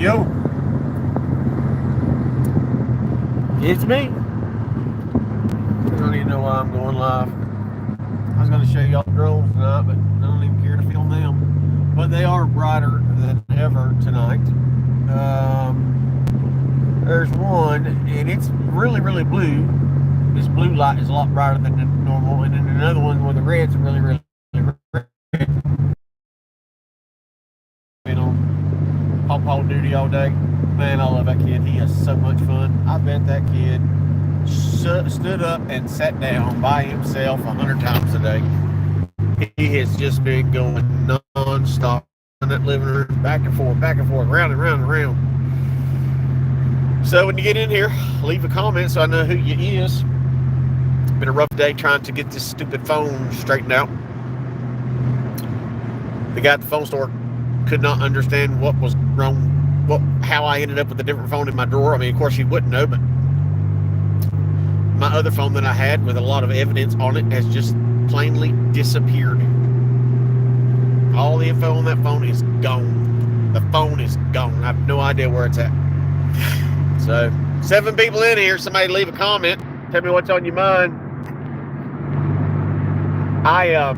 Yo. It's me. I don't even know why I'm going live. I was going to show y'all drones tonight, but I don't even care to film them. But they are brighter than ever tonight. There's one, and it's really, really blue. This blue light is a lot brighter than normal. And then another one where the red's really, really red. Been on Paw duty all day. Man, I love that kid. He has so much fun. I bet that kid stood up and sat down by himself 100 times a day. He has just been going non-stop in that living room, back and forth, round and round and round. So when you get in here, leave a comment so I know who you is. It's been a rough day trying to get this stupid phone straightened out. The guy at the phone store could not understand what was wrong. How I ended up with a different phone in my drawer. I mean, of course, you wouldn't know, but my other phone that I had with a lot of evidence on it has just plainly disappeared. All the info on that phone is gone. The phone is gone. I have no idea where it's at. So, 7 people in here. Somebody leave a comment. Tell me what's on your mind. I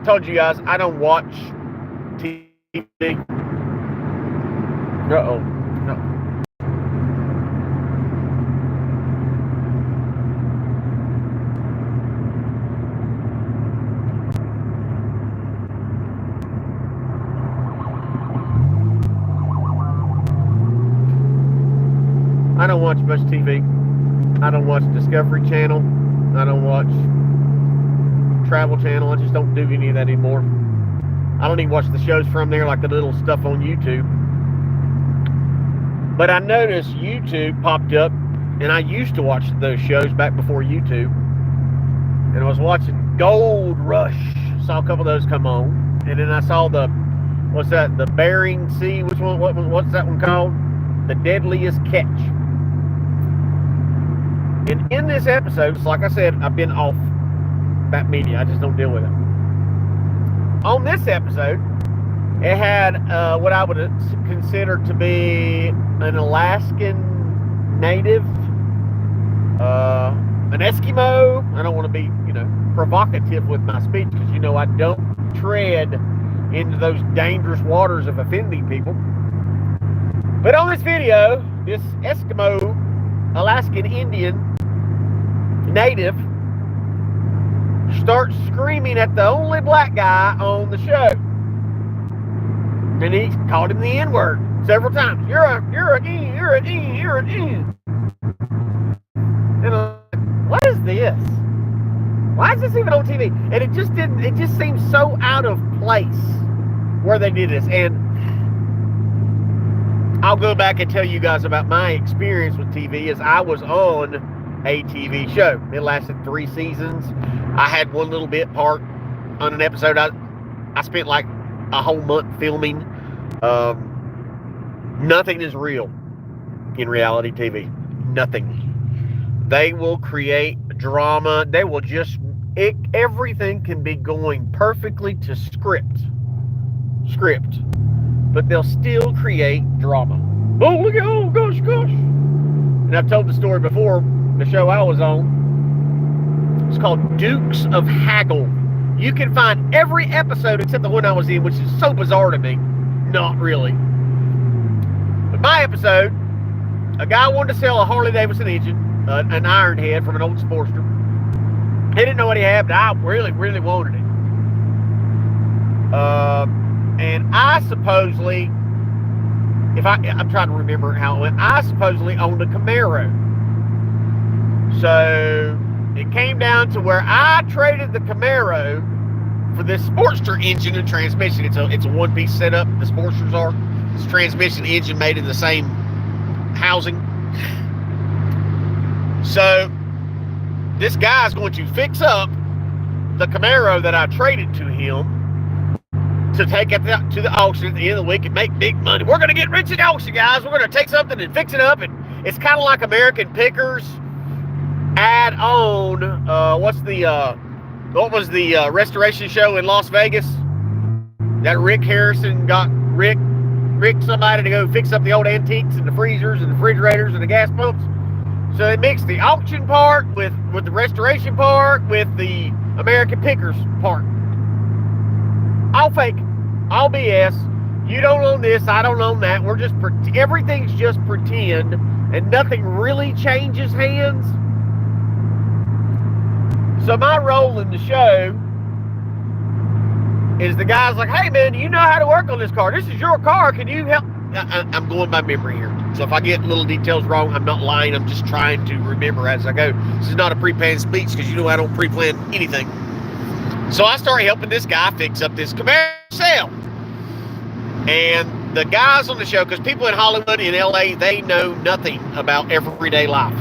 told you guys I don't watch TV. Uh-oh. No. I don't watch much TV. I don't watch Discovery Channel. I don't watch Travel Channel. I just don't do any of that anymore. I don't even watch the shows from there, like the little stuff on YouTube. But I noticed YouTube popped up, and I used to watch those shows back before YouTube. And I was watching Gold Rush. Saw a couple of those come on. And then I saw the Bering Sea. Which one? What's that one called? The Deadliest Catch. And in this episode, like I said, I've been off that media. I just don't deal with it. On this episode, it had what I would consider to be an Alaskan native, an Eskimo. I don't want to be, provocative with my speech because, I don't tread into those dangerous waters of offending people. But on this video, this Eskimo, Alaskan Indian native starts screaming at the only black guy on the show. And he called him the N-word several times. You're an E. And I'm like, what is this? Why is this even on TV? And it just seems so out of place where they did this. And I'll go back and tell you guys about my experience with TV as I was on a TV show. It lasted 3 seasons. I had one little bit part on an episode. I spent like a whole month filming. Nothing is real in reality TV. Nothing. They will create drama. They will everything can be going perfectly to script. But they'll still create drama. Oh, look at, oh, gosh. And I've told the story before, the show I was on. It's called Dukes of Haggle. You can find every episode except the one I was in, which is so bizarre to me. Not really. But my episode, a guy wanted to sell a Harley-Davidson engine, an iron head from an old Sportster. He didn't know what he had, but I really, really wanted it. And I supposedly, I'm trying to remember how it went, I supposedly owned a Camaro. So it came down to where I traded the Camaro for this Sportster engine and transmission. It's a one-piece setup, the Sportsters are. It's transmission engine made in the same housing. So this guy's going to fix up the Camaro that I traded to him to take it to the auction at the end of the week and make big money. We're going to get rich at auction, guys. We're going to take something and fix it up. And it's kind of like American Pickers add on. What was the restoration show in Las Vegas that Rick Harrison got? Rick picked somebody to go fix up the old antiques and the freezers and the refrigerators and the gas pumps. So they mixed the auction part with the restoration part with the American Pickers part. All fake, all BS. You don't own this, I don't own that. We're just everything's just pretend, and nothing really changes hands. So my role in the show is the guy's like, hey man, do you know how to work on this car? This is your car, can you help? I'm going by memory here. So if I get little details wrong, I'm not lying, I'm just trying to remember as I go. This is not a pre-planned speech because you know I don't pre-plan anything. So I started helping this guy fix up this Camaro sale. And the guys on the show, because people in Hollywood and LA, they know nothing about everyday life.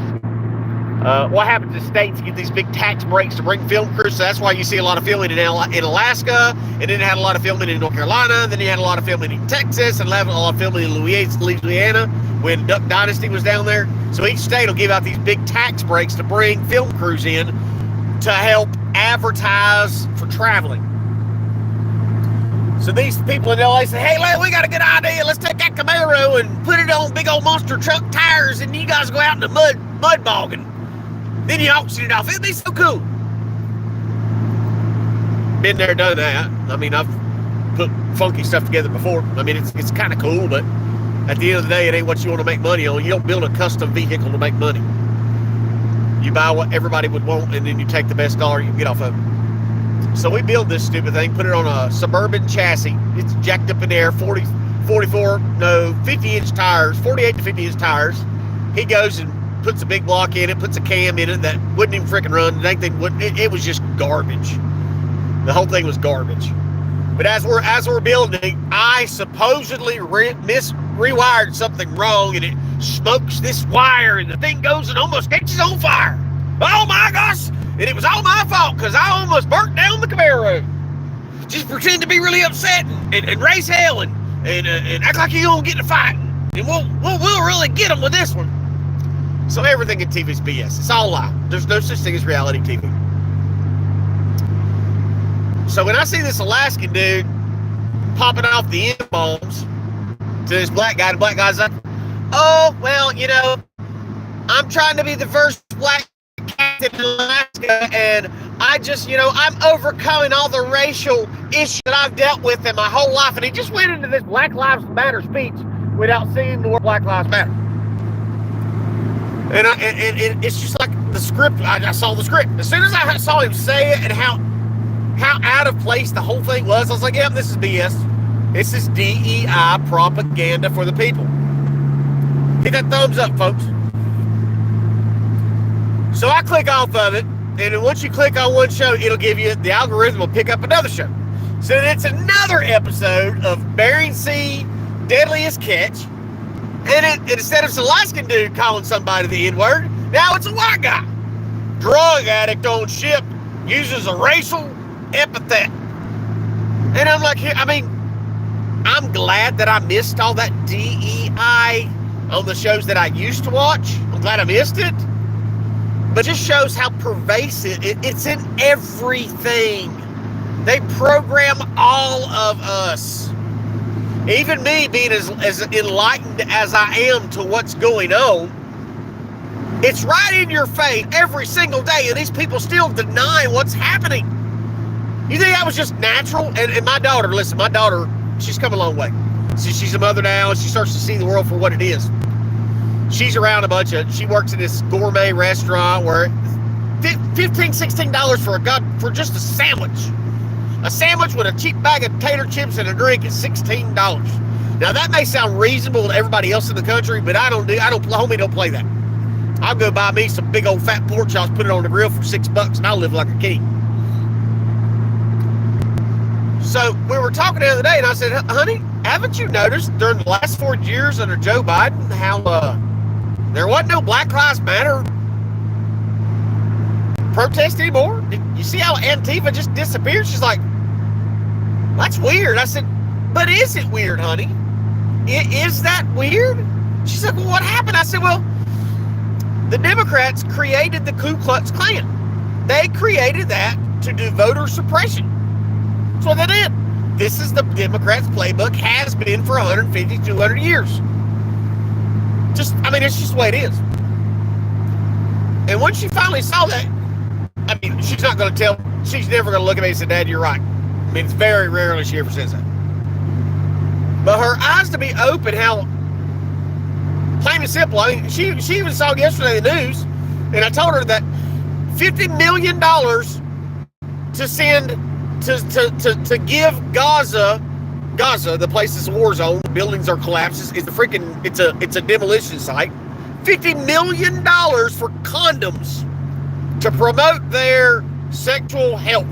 What happens in states get these big tax breaks to bring film crews, so that's why you see a lot of filming in Alaska, and then had a lot of filming in North Carolina, then you had a lot of filming in Texas, and a lot of filming in Louisiana when Duck Dynasty was down there. So each state will give out these big tax breaks to bring film crews in to help advertise for traveling. So these people in LA say, hey, we got a good idea. Let's take that Camaro and put it on big old monster truck tires, and you guys go out in the mud bogging. Then you auction it off. It'd be so cool. Been there, done that. I mean, I've put funky stuff together before. I mean, it's kind of cool, but at the end of the day, it ain't what you want to make money on. You don't build a custom vehicle to make money. You buy what everybody would want, and then you take the best dollar you can get off of it. So we build this stupid thing, put it on a Suburban chassis. It's jacked up in there, 50-inch tires, 48 to 50-inch tires. He goes and puts a big block in it, puts a cam in it that wouldn't even freaking run. It was just garbage. The whole thing was garbage. But as we're building, I supposedly rewired something wrong, and it smokes this wire, and the thing goes and almost catches on fire. Oh my gosh! And it was all my fault because I almost burnt down the Camaro. Just pretend to be really upset and raise hell and act like you're gonna get in a fight, and we'll really get them with this one. So everything in TV is BS. It's all a lie. There's no such thing as reality TV. So when I see this Alaskan dude popping off the M-bombs to this black guy, the black guy's like, oh, well, you know, I'm trying to be the first black captain in Alaska, and I just, you know, I'm overcoming all the racial issues that I've dealt with in my whole life. And he just went into this Black Lives Matter speech without seeing the word Black Lives Matter. And it's just like the script. I saw the script. As soon as I saw him say it and how out of place the whole thing was, I was like, yep, this is BS. This is DEI propaganda for the people. Hit that thumbs up, folks. So I click off of it, and then once you click on one show, it'll give you, the algorithm will pick up another show. So it's another episode of Bering Sea Deadliest Catch. And instead of this Alaskan dude calling somebody the N-word, now it's a white guy. Drug addict on ship uses a racial epithet. And I'm like, I mean, I'm glad that I missed all that DEI on the shows that I used to watch. I'm glad I missed it. But it just shows how pervasive it's in everything. They program all of us. Even me being as enlightened as I am to what's going on, it's right in your face every single day, and these people still deny what's happening. You think that was just natural? And my daughter, listen, she's come a long way. She's a mother now, and she starts to see the world for what it is. She's around she works in this gourmet restaurant where $15, $16 for just a sandwich. A sandwich with a cheap bag of tater chips and a drink is $16. Now that may sound reasonable to everybody else in the country, but homie, don't play that. I'll go buy me some big old fat pork chops, put it on the grill for $6, and I'll live like a king. So we were talking the other day, and I said, honey, haven't you noticed during the last 4 years under Joe Biden how there wasn't no Black Lives Matter protest anymore? You see how Antifa just disappeared? She's like, that's weird. I said, but is it weird, honey? Is that weird? She's like, well, what happened? I said, well, the Democrats created the Ku Klux Klan. They created that to do voter suppression. That's what they did. This is the Democrats' playbook, has been for 150, 200 years. It's just the way it is. And when she finally saw that, she's not going to tell, she's never going to look at me and say, Dad, you're right. It's very rarely she ever says that. But her eyes to be open, how plain and simple. She even saw yesterday in the news, and I told her that $50 million to send to give Gaza, the place is a war zone, buildings are collapses, it's a demolition site. $50 million for condoms to promote their sexual health,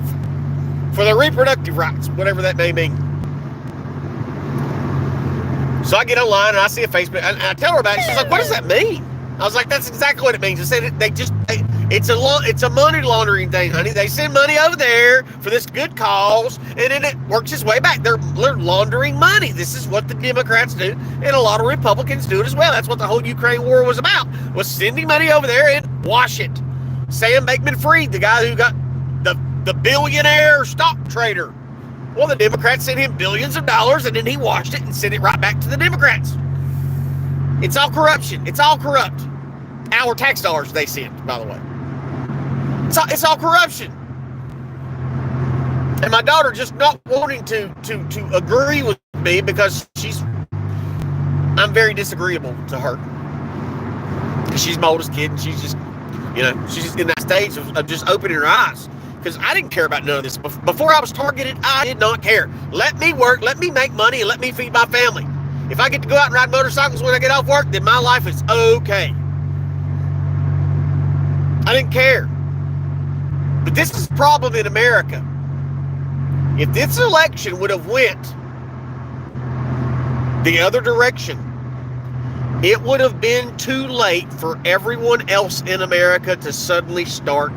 for their reproductive rights, whatever that may mean. So I get online and I see a Facebook, and I tell her about it. She's like, "What does that mean?" I was like, "That's exactly what it means." I said it's a money laundering thing, honey. They send money over there for this good cause, and then it works its way back. They're laundering money. This is what the Democrats do, and a lot of Republicans do it as well. That's what the whole Ukraine war was about, was sending money over there and wash it. Sam Bankman-Fried, the guy who got the billionaire stock trader. Well, the Democrats sent him billions of dollars, and then he washed it and sent it right back to the Democrats. It's all corruption. It's all corrupt. Our tax dollars they send, by the way. It's all corruption. And my daughter just not wanting to agree with me because I'm very disagreeable to her. She's my oldest kid, and she's just in that stage of just opening her eyes. Because I didn't care about none of this. Before I was targeted, I did not care. Let me work, let me make money, and let me feed my family. If I get to go out and ride motorcycles when I get off work, then my life is okay. I didn't care. But this is the problem in America. If this election would have went the other direction, it would have been too late for everyone else in America to suddenly start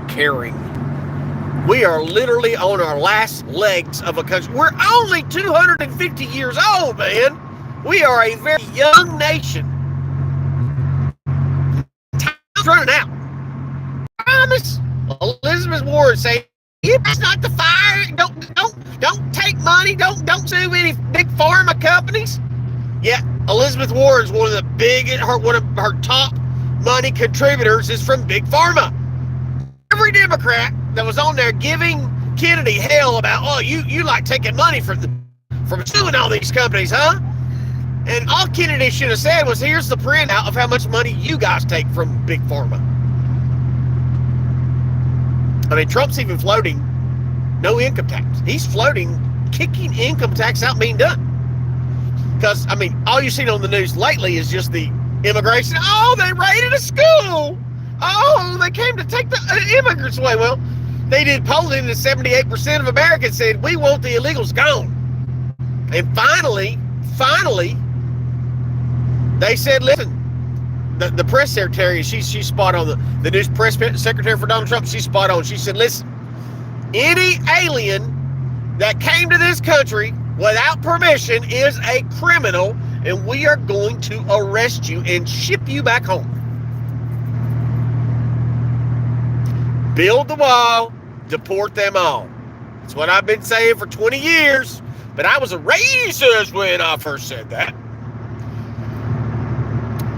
caring. We are literally on our last legs of a country. We're only 250 years old, man. We are a very young nation. Time's running out. I promise. Elizabeth Warren saying, "It's not the fire. Don't take money. Don't sue any big pharma companies." Yeah, Elizabeth Warren's one of her top money contributors is from big pharma. Every Democrat that was on there giving Kennedy hell about, you like taking money from suing all these companies, huh? And all Kennedy should have said was, here's the printout of how much money you guys take from big pharma. Trump's even floating no income tax. He's floating kicking income tax out being done. Because, all you've seen on the news lately is just the immigration. Oh, they raided a school. Oh, they came to take the immigrants away. Well, they did polling, and 78% of Americans said, we want the illegals gone. And finally, they said, listen, the press secretary, she's spot on. The news press secretary for Donald Trump, she's spot on. She said, listen, any alien that came to this country without permission is a criminal, and we are going to arrest you and ship you back home. Build the wall, deport them all. That's what I've been saying for 20 years, but I was a racist when I first said that.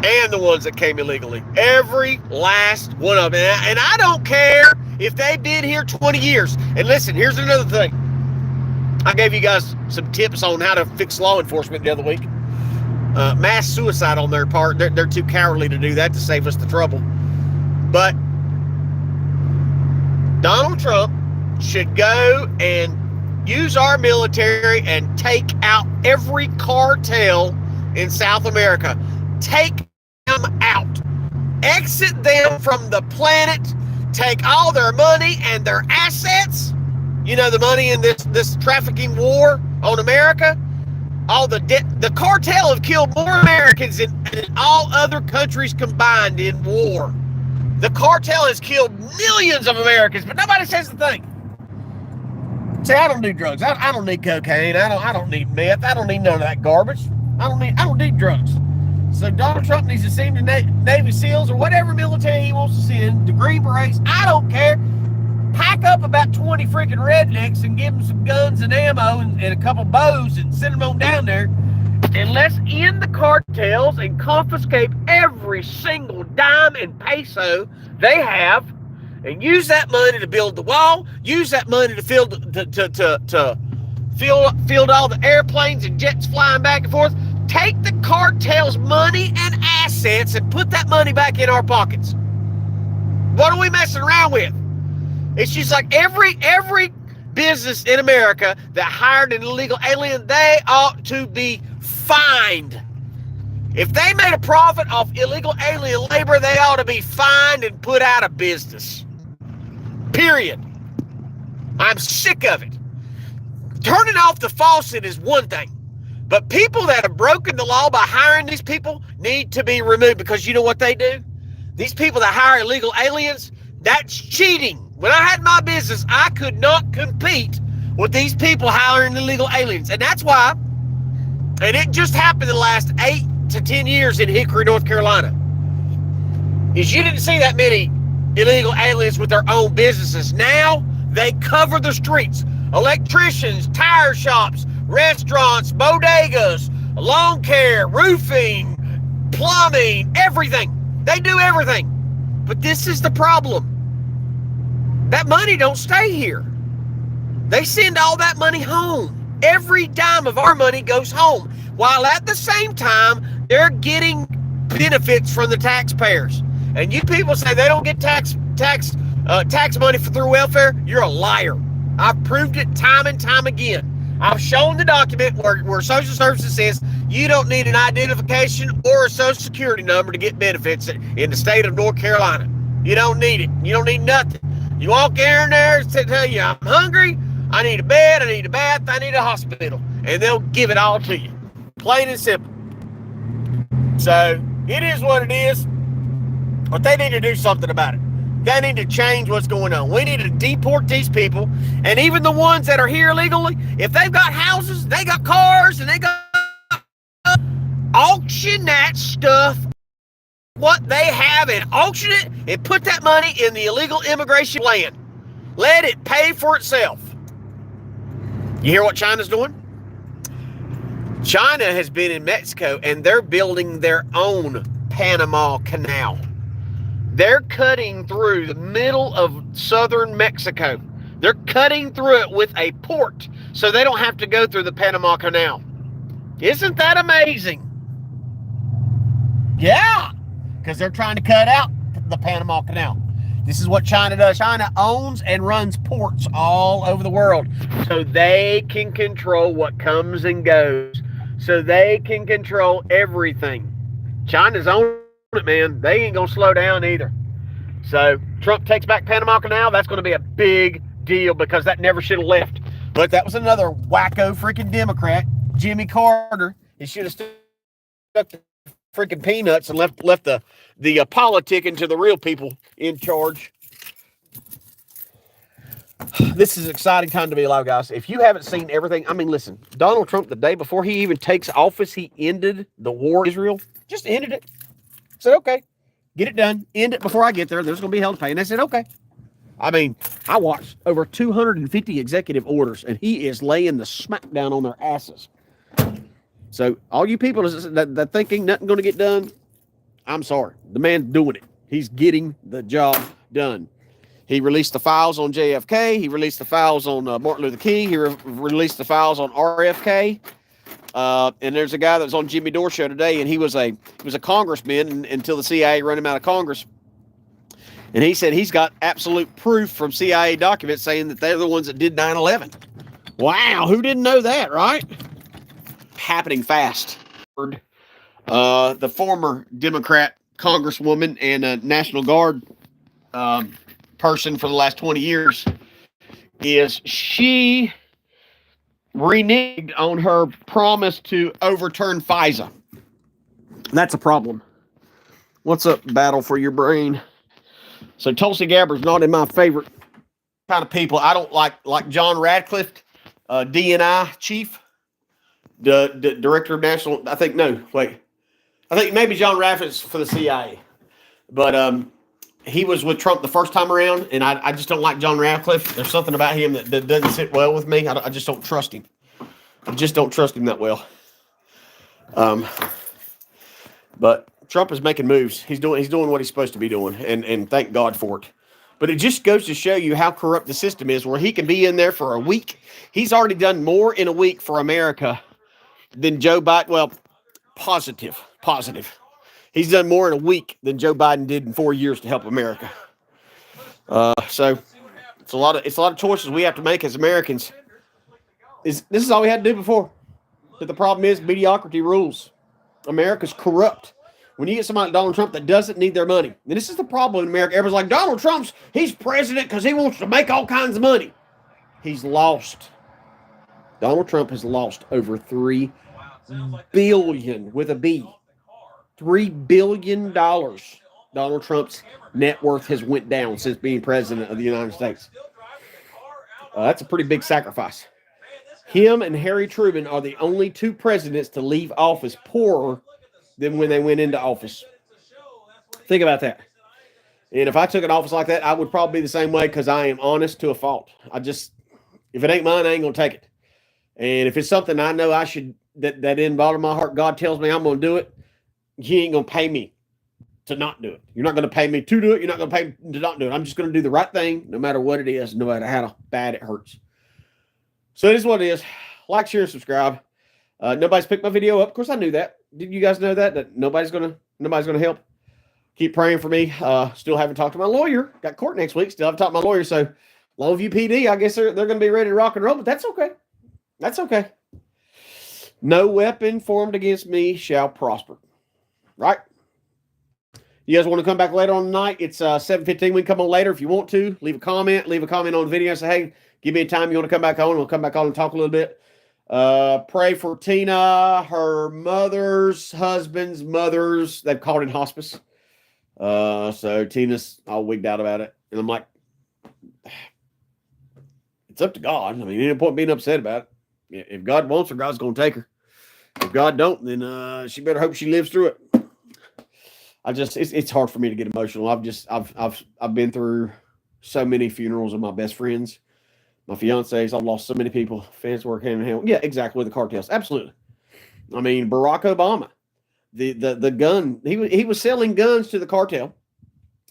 And the ones that came illegally. Every last one of them. And I don't care if they've been here 20 years. And listen, here's another thing. I gave you guys some tips on how to fix law enforcement the other week. Mass suicide on their part. They're too cowardly to do that to save us the trouble. But Donald Trump should go and use our military and take out every cartel in South America. Take them out. Exit them from the planet. Take all their money and their assets. The money in this trafficking war on America. All the cartel have killed more Americans than all other countries combined in war. The cartel has killed millions of Americans, but nobody says a thing. Say, I don't do drugs. I don't need cocaine. I don't need meth. I don't need none of that garbage. I don't need drugs. So Donald Trump needs to send the Navy SEALs or whatever military he wants to send, the Green Berets. I don't care. pack up about 20 freaking rednecks and give them some guns and ammo and a couple bows and send them on down there. And let's end the cartels and confiscate every single dime and peso they have, and use that money to build the wall. Use that money to field all the airplanes and jets flying back and forth. Take the cartel's money and assets and put that money back in our pockets. What are we messing around with? It's just like every business in America that hired an illegal alien, they ought to be fined. If they made a profit off illegal alien labor, they ought to be fined and put out of business. Period. I'm sick of it. Turning off the faucet is one thing, but people that have broken the law by hiring these people need to be removed, because you know what they do? These people that hire illegal aliens, that's cheating. When I had my business, I could not compete with these people hiring illegal aliens. And that's why, and it just happened in the last 8 to 10 years in Hickory, North Carolina, is you didn't see that many illegal aliens with their own businesses. Now they cover the streets. Electricians, tire shops, restaurants, bodegas, lawn care, roofing, plumbing, everything. They do everything. But this is the problem. That money don't stay here. They send all that money home. Every dime of our money goes home, while at the same time, they're getting benefits from the taxpayers. And you people say they don't get tax money through welfare. You're a liar. I've proved it time and time again. I've shown the document where Social Services says you don't need an identification or a Social Security number to get benefits in the state of North Carolina. You don't need it. You don't need nothing. You walk in there and tell you, I'm hungry, I need a bed, I need a bath, I need a hospital. And they'll give it all to you. Plain and simple. So, it is what it is. But they need to do something about it. They need to change what's going on. We need to deport these people. And even the ones that are here illegally, if they've got houses, they got cars, and they got... auction that stuff, what they have, and auction it and put that money in the illegal immigration land. Let it pay for itself. You hear what China's doing? China has been in Mexico and they're building their own Panama Canal. They're cutting through the middle of southern Mexico. They're cutting through it with a port so they don't have to go through the Panama Canal. Isn't that amazing? Yeah, because they're trying to cut out the Panama Canal. This is what China does. China owns and runs ports all over the world so they can control what comes and goes, so they can control everything. China's on it, man. They ain't going to slow down either. So Trump takes back Panama Canal. That's going to be a big deal because that never should have left. But that was another wacko freaking Democrat, Jimmy Carter. He should have stuck the freaking peanuts and left the politicking to the real people in charge. This is an exciting time to be alive, guys. If you haven't seen everything, I mean, listen, Donald Trump, the day before he even takes office, he ended the war in Israel. Just ended it. Said, okay, get it done. End it before I get there. There's going to be hell to pay. And they said, okay. I mean, I watched over 250 executive orders, and he is laying the smackdown on their asses. So all you people that thinking nothing going to get done, I'm sorry. The man's doing it. He's getting the job done. He released the files on JFK. He released the files on Martin Luther King. He released the files on RFK. And there's a guy that was on Jimmy Dore show today, and he was a congressman until the CIA ran him out of Congress. And he said he's got absolute proof from CIA documents saying that they're the ones that did 9/11. Wow, who didn't know that, right? Happening fast. The former Democrat congresswoman and a National Guard person for the last 20 years, is she reneged on her promise to overturn FISA. That's a problem. What's up, Battle for Your Brain? So Tulsi Gabbard's not in my favorite kind of people. I don't like John Radcliffe, DNI chief, the director of national. I think maybe John Radcliffe's for the CIA, but he was with Trump the first time around, and I just don't like John Radcliffe. There's something about him that doesn't sit well with me. I just don't trust him. I just don't trust him that well. But Trump is making moves. He's doing what he's supposed to be doing, and thank God for it. But it just goes to show you how corrupt the system is, where he can be in there for a week. He's already done more in a week for America than Joe Biden. Well, positive. He's done more in a week than Joe Biden did in 4 years to help America. So it's a lot of choices we have to make as Americans. This is all we had to do before. But the problem is mediocrity rules. America's corrupt. When you get somebody like Donald Trump that doesn't need their money, and this is the problem in America. Everyone's like, Donald Trump's, he's president because he wants to make all kinds of money. He's lost. Donald Trump has lost over $3 billion with a B. $3 billion. Donald Trump's net worth has went down since being president of the United States. That's a pretty big sacrifice. Him and Harry Truman are the only two presidents to leave office poorer than when they went into office. Think about that. And if I took an office like that, I would probably be the same way, because I am honest to a fault. If it ain't mine, I ain't going to take it. And if it's something I know I should, that in the bottom of my heart, God tells me I'm going to do it, He ain't going to pay me to not do it. You're not going to pay me to do it. You're not going to pay me to not do it. I'm just going to do the right thing, no matter what it is, no matter how bad it hurts. So it is what it is. Like, share, and subscribe. Nobody's picked my video up. Of course, I knew that. Did you guys know that nobody's gonna help? Keep praying for me. Still haven't talked to my lawyer. Got court next week. Still haven't talked to my lawyer. So, Longview PD, I guess they're going to be ready to rock and roll. But that's okay. That's okay. No weapon formed against me shall prosper. Right? You guys want to come back later on tonight? It's 7:15. We can come on later if you want to. Leave a comment. Leave a comment on the video. Say, hey, give me a time you want to come back on. We'll come back on and talk a little bit. Pray for Tina, her mother's husband's mothers. They've called in hospice. So Tina's all wigged out about it. And I'm like, it's up to God. I mean, any point being upset about it. If God wants her, God's going to take her. If God don't, then she better hope she lives through it. It's hard for me to get emotional. I've been through so many funerals of my best friends. My fiancés, I've lost so many people. Fans work hand in hand. Yeah, exactly, with the cartels. Absolutely. I mean, Barack Obama, the gun, he was selling guns to the cartel,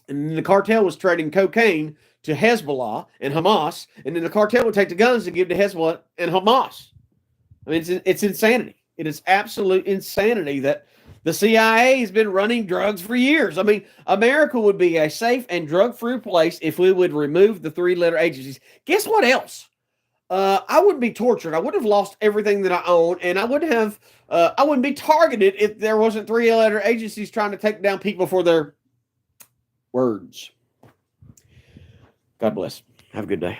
and the cartel was trading cocaine to Hezbollah and Hamas, and then the cartel would take the guns to give to Hezbollah and Hamas. I mean, it's insanity. It is absolute insanity that the CIA has been running drugs for years. I mean, America would be a safe and drug-free place if we would remove the three-letter agencies. Guess what else? I wouldn't be tortured. I would have lost everything that I own, and I wouldn't be targeted if there wasn't three-letter agencies trying to take down people for their words. God bless. Have a good day.